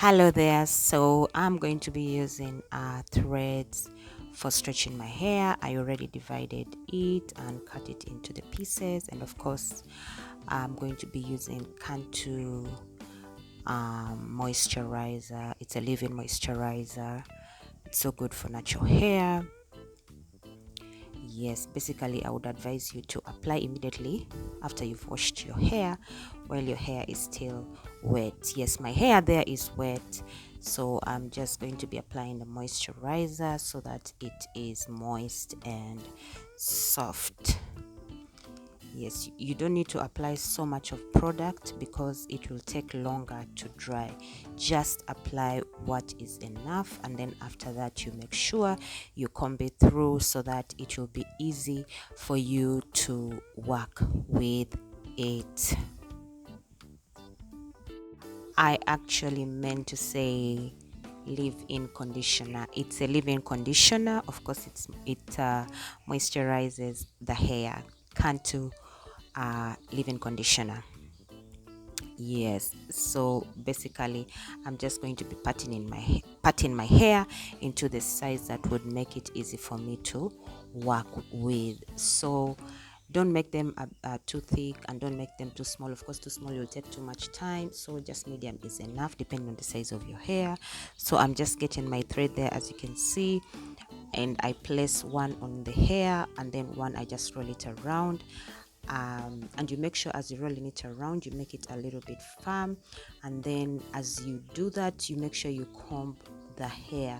Hello there. So I'm going to be using threads for stretching my hair. I already divided it and cut it into the pieces, and of course I'm going to be using Cantu moisturizer. It's a leave-in moisturizer. It's so good for natural hair. Yes, basically I would advise you to apply immediately after you've washed your hair while your hair is still wet. Yes, my hair there is wet, so I'm just going to be applying the moisturizer so that it is moist and soft. Yes, you don't need to apply so much of product because it will take longer to dry. Just apply what is enough, and then after that you make sure you comb it through so that it will be easy for you to work with it. I actually meant to say leave-in conditioner. It's a leave-in conditioner. Of course, it moisturizes the hair. Cantu leave-in conditioner. Yes, so basically I'm just going to be patting my hair into the size that would make it easy for me to work with. So don't make them too thick and don't make them too small. Of course, too small will take too much time, so just medium is enough depending on the size of your hair. So I'm just getting my thread there, as you can see, and I place one on the hair and then one I just roll it around. And you make sure as you're rolling it around you make it a little bit firm, and then as you do that you make sure you comb the hair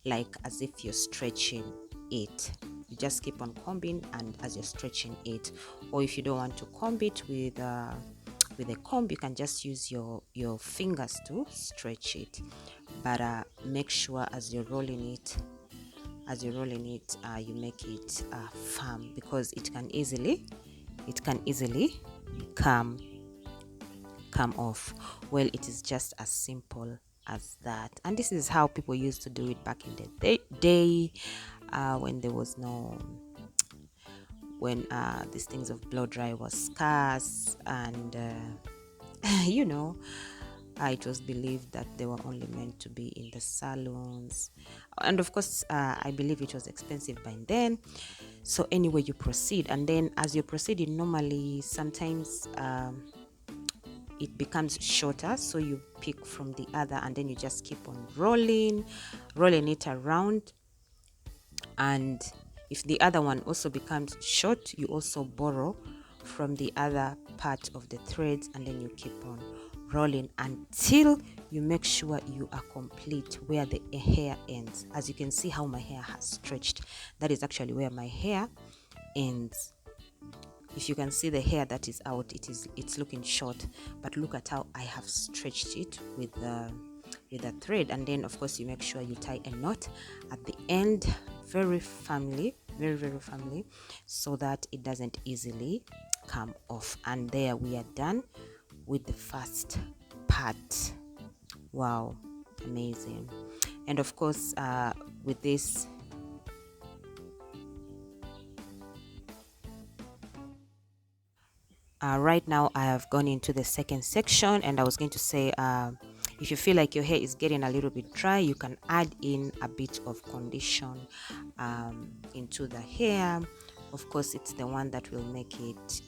like as if you're stretching it. You just keep on combing and as you're stretching it, or if you don't want to comb it with a comb, you can just use your fingers to stretch it. But make sure as you're rolling it, you make it firm, because it can easily come off. Well, it is just as simple as that, and this is how people used to do it back in the day, when there was no when these things of blow dry was scarce, and you know, it was believed that they were only meant to be in the salons, and of course I believe it was expensive by then. So anyway, you proceed, and then as you're proceeding, normally sometimes it becomes shorter, so you pick from the other and then you just keep on rolling it around. And if the other one also becomes short, you also borrow from the other part of the threads, and then you keep on rolling until you make sure you are complete where the hair ends. As you can see how my hair has stretched, that is actually where my hair ends. If you can see the hair that is out, it's looking short, but look at how I have stretched it with the thread. And then of course you make sure you tie a knot at the end very firmly, very firmly, so that it doesn't easily come off. And there we are done with the first part. Wow, amazing. And of course with this, right now I have gone into the second section, and I was going to say, if you feel like your hair is getting a little bit dry, you can add in a bit of condition into the hair. Of course, it's the one that will make it,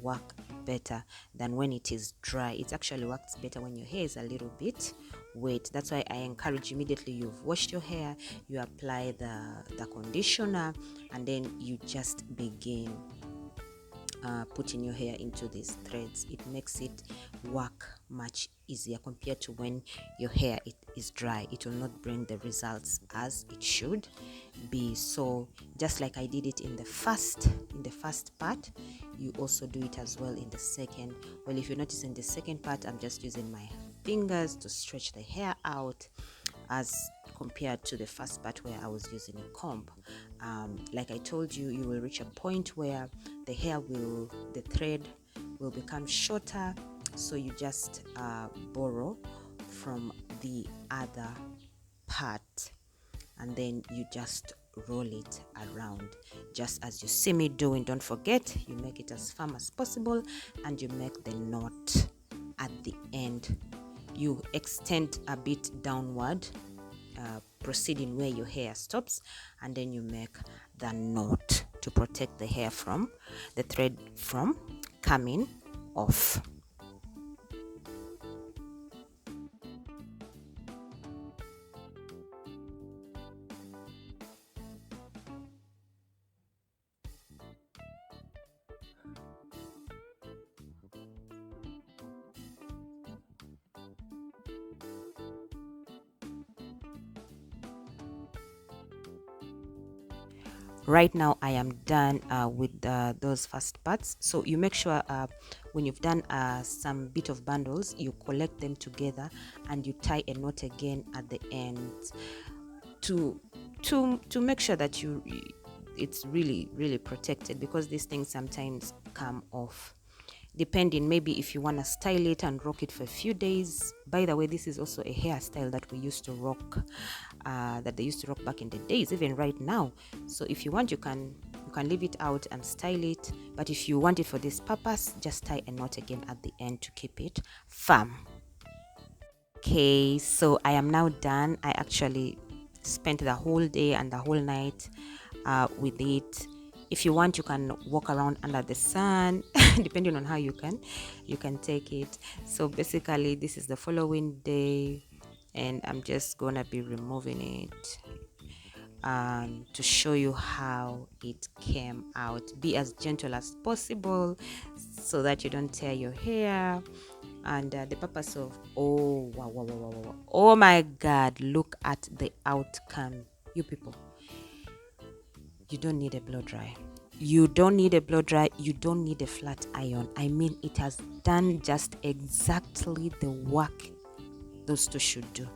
work better than when it is dry. It actually works better when your hair is a little bit wet. That's why I encourage, immediately you've washed your hair, you apply the conditioner, and then you just begin putting your hair into these threads. It makes it work much easier compared to when your hair is dry. It will not bring the results as it should be. So just like I did it in the first part, you also do it as well in the second. Well, if you notice in the second part, I'm just using my fingers to stretch the hair out, as compared to the first part where I was using a comb. Like I told you, you will reach a point where the thread will become shorter, so you just borrow from the other part, and then you just roll it around just as you see me doing. Don't forget, you make it as firm as possible, and you make the knot at the end you extend a bit downward, proceeding where your hair stops, and then you make the knot to protect the hair from the thread from coming off. Right now I am done with those first parts. So you make sure when you've done some bit of bundles, you collect them together and you tie a knot again at the end to make sure that it's really protected, because these things sometimes come off, depending, maybe if you want to style it and rock it for a few days. By the way, this is also a hairstyle that we used to rock, that they used to rock back in the days, even right now. So if you want, you can leave it out and style it, but if you want it for this purpose, just tie a knot again at the end to keep it firm. Okay, so I am now done. I actually spent the whole day and the whole night with it. If you want, you can walk around under the sun depending on how you can take it. So basically, this is the following day, and I'm just gonna be removing it to show you how it came out. Be as gentle as possible so that you don't tear your hair. And the purpose of, oh wow, wow, wow, wow, wow, oh my god, look at the outcome, you people. You don't need a blow dry. You don't need a blow dry. You don't need a flat iron. I mean, it has done just exactly the work those two should do.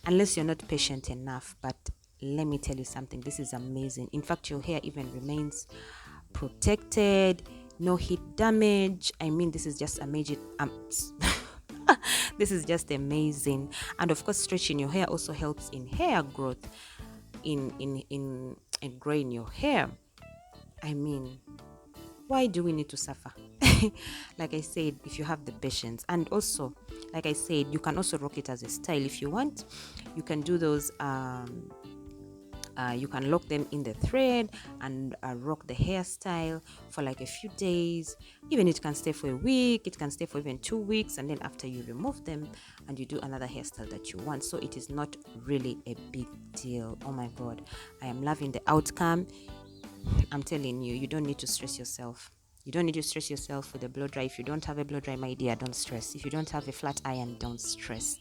Unless you're not patient enough. But let me tell you something. This is amazing. In fact, your hair even remains protected. No heat damage. I mean, this is just amazing. This is just amazing. And of course, stretching your hair also helps in hair growth, in growing your hair. I mean, why do we need to suffer? Like I said, if you have the patience, and also, like I said, you can also rock it as a style if you want. You can do those. You can lock them in the thread and rock the hairstyle for like a few days. Even it can stay for a week. It can stay for even 2 weeks, and then after you remove them and you do another hairstyle that you want. So it is not really a big deal. Oh my god, I am loving the outcome. I'm telling you, you don't need to stress yourself. You don't need to stress yourself with a blow dry. If you don't have a blow dry, my dear, don't stress. If you don't have a flat iron, don't stress.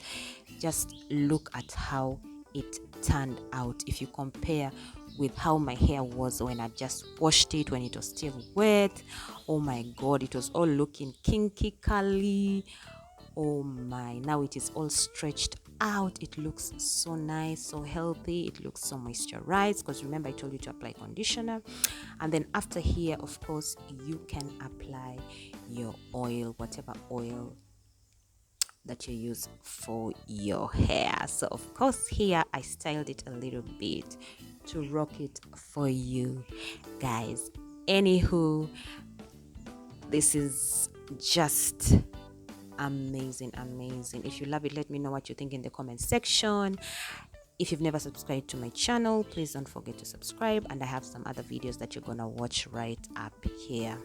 Just look at how it turned out. If you compare with how my hair was when I just washed it, when it was still wet, oh my god, it was all looking kinky, curly. Oh my, now it is all stretched out. It looks so nice, so healthy. It looks so moisturized, because remember I told you to apply conditioner. And then after here, of course, you can apply your oil, whatever oil that you use for your hair. So of course here I styled it a little bit to rock it for you guys. Anywho, this is just amazing. If you love it, let me know what you think in the comment section. If you've never subscribed to my channel, please don't forget to subscribe, and I have some other videos that you're gonna watch right up here.